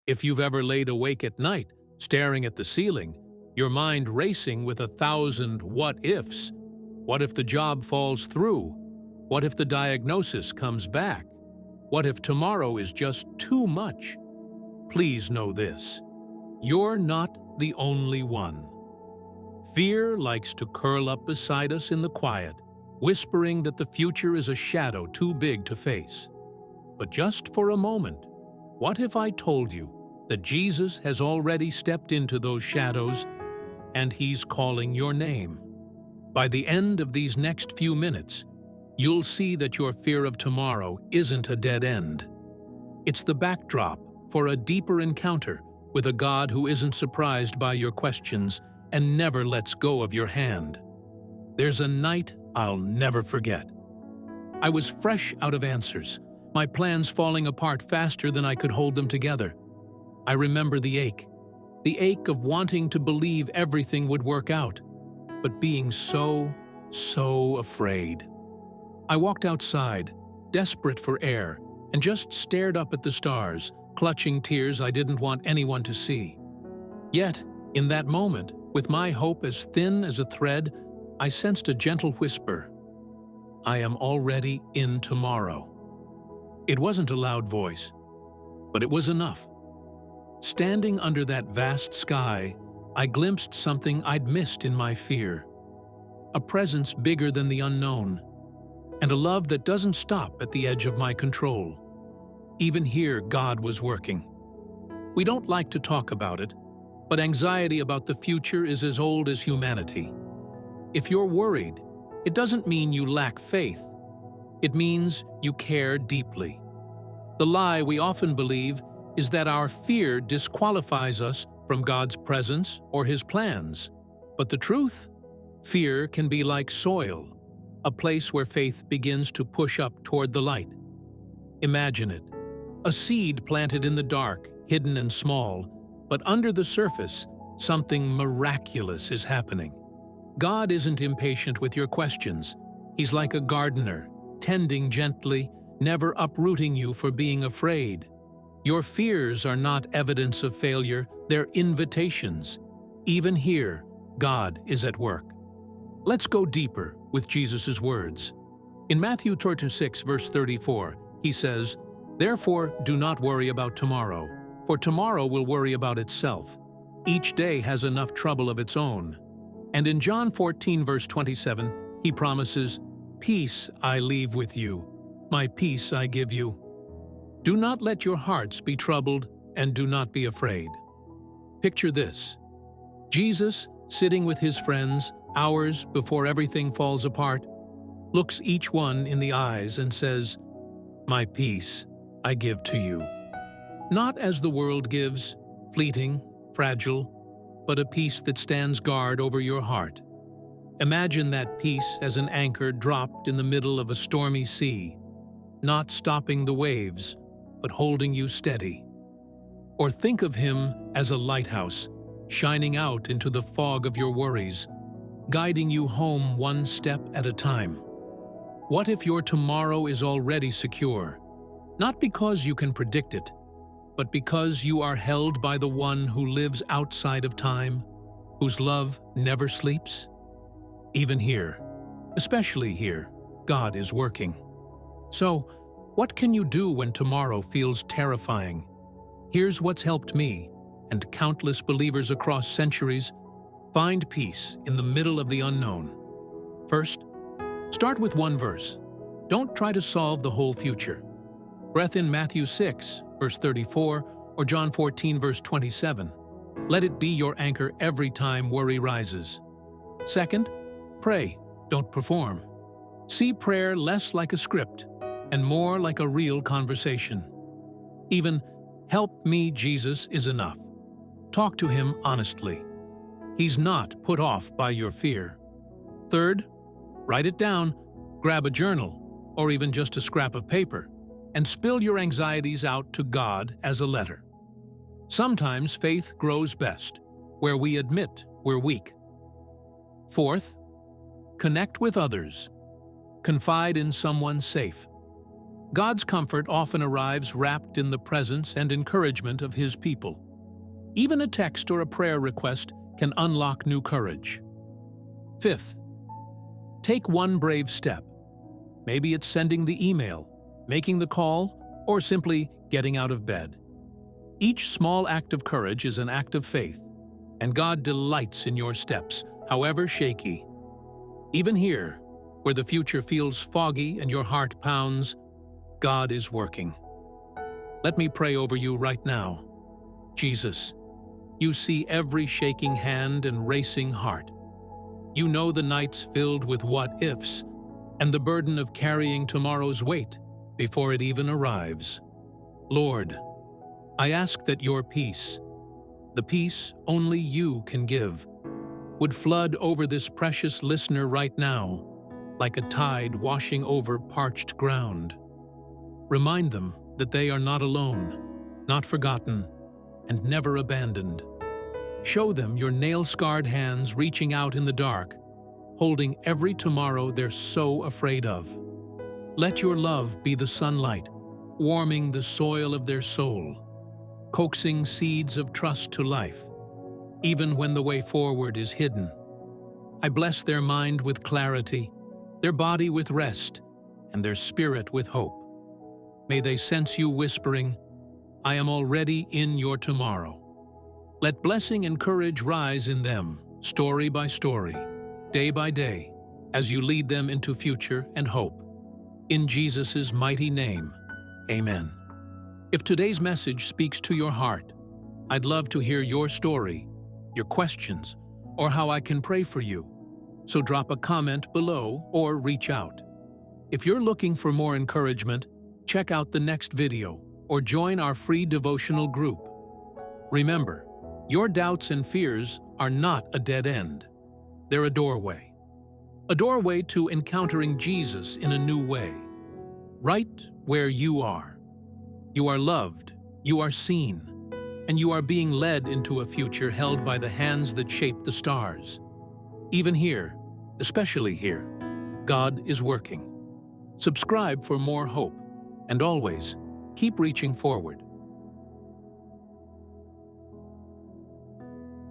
If you've ever laid awake at night, staring at the ceiling, your mind racing with 1,000 what-ifs. What if the job falls through? What if the diagnosis comes back? What if tomorrow is just too much? Please know this: you're not the only one. Fear likes to curl up beside us in the quiet, whispering that the future is a shadow too big to face. But just for a moment, what if I told you that Jesus has already stepped into those shadows and He's calling your name? By the end of these next few minutes, you'll see that your fear of tomorrow isn't a dead end. It's the backdrop for a deeper encounter with a God who isn't surprised by your questions and never lets go of your hand. There's a night I'll never forget. I was fresh out of answers, my plans falling apart faster than I could hold them together. I remember the ache of wanting to believe everything would work out, but being so afraid. I walked outside, desperate for air, and just stared up at the stars, clutching tears I didn't want anyone to see. Yet, in that moment, with my hope as thin as a thread, I sensed a gentle whisper. I am already in tomorrow. It wasn't a loud voice, but it was enough. Standing under that vast sky, I glimpsed something I'd missed in my fear. A presence bigger than the unknown, and a love that doesn't stop at the edge of my control. Even here, God was working. We don't like to talk about it, but anxiety about the future is as old as humanity. If you're worried, it doesn't mean you lack faith. It means you care deeply. The lie we often believe is that our fear disqualifies us from God's presence or His plans. But the truth? Fear can be like soil, a place where faith begins to push up toward the light. Imagine it: a seed planted in the dark, hidden and small, but under the surface, something miraculous is happening. God isn't impatient with your questions. He's like a gardener, tending gently, never uprooting you for being afraid. Your fears are not evidence of failure, they're invitations. Even here, God is at work. Let's go deeper with Jesus' words. In Matthew 6, verse 34, He says, "Therefore do not worry about tomorrow, for tomorrow will worry about itself. Each day has enough trouble of its own." And in John 14, verse 27, He promises, "Peace I leave with you, my peace I give you. Do not let your hearts be troubled, and do not be afraid." Picture this: Jesus, sitting with His friends, hours before everything falls apart, looks each one in the eyes and says, "My peace I give to you." Not as the world gives, fleeting, fragile, but a peace that stands guard over your heart. Imagine that peace as an anchor dropped in the middle of a stormy sea, not stopping the waves, but holding you steady. Or think of Him as a lighthouse, shining out into the fog of your worries, guiding you home one step at a time. What if your tomorrow is already secure, not because you can predict it, but because you are held by the one who lives outside of time, whose love never sleeps? Even here, especially here, God is working. So, what can you do when tomorrow feels terrifying? Here's what's helped me, and countless believers across centuries, find peace in the middle of the unknown. First, start with one verse. Don't try to solve the whole future. Breath in Matthew 6, verse 34, or John 14, verse 27. Let it be your anchor every time worry rises. Second, pray, don't perform. See prayer less like a script and more like a real conversation. Even, "Help me, Jesus," is enough. Talk to Him honestly. He's not put off by your fear. Third, write it down, grab a journal, or even just a scrap of paper, and spill your anxieties out to God as a letter. Sometimes faith grows best where we admit we're weak. Fourth, connect with others. Confide in someone safe. God's comfort often arrives wrapped in the presence and encouragement of His people. Even a text or a prayer request can unlock new courage. Fifth, take one brave step. Maybe it's sending the email, making the call, or simply getting out of bed. Each small act of courage is an act of faith, and God delights in your steps, however shaky. Even here, where the future feels foggy and your heart pounds, God is working. Let me pray over you right now. Jesus, you see every shaking hand and racing heart. You know the nights filled with what-ifs and the burden of carrying tomorrow's weight before it even arrives. Lord, I ask that your peace, the peace only you can give, would flood over this precious listener right now, like a tide washing over parched ground. Remind them that they are not alone, not forgotten, and never abandoned. Show them your nail-scarred hands reaching out in the dark, holding every tomorrow they're so afraid of. Let your love be the sunlight, warming the soil of their soul, coaxing seeds of trust to life, even when the way forward is hidden. I bless their mind with clarity, their body with rest, and their spirit with hope. May they sense you whispering, I am already in your tomorrow. Let blessing and courage rise in them, story by story, day by day, as you lead them into future and hope. In Jesus' mighty name, amen. If today's message speaks to your heart, I'd love to hear your story, your questions, or how I can pray for you. So drop a comment below or reach out. If you're looking for more encouragement, check out the next video or join our free devotional group. Remember, your doubts and fears are not a dead end. They're a doorway to encountering Jesus in a new way. Right where you are loved, you are seen, and you are being led into a future held by the hands that shape the stars. Even here, especially here, God is working. Subscribe for more hope, and always keep reaching forward.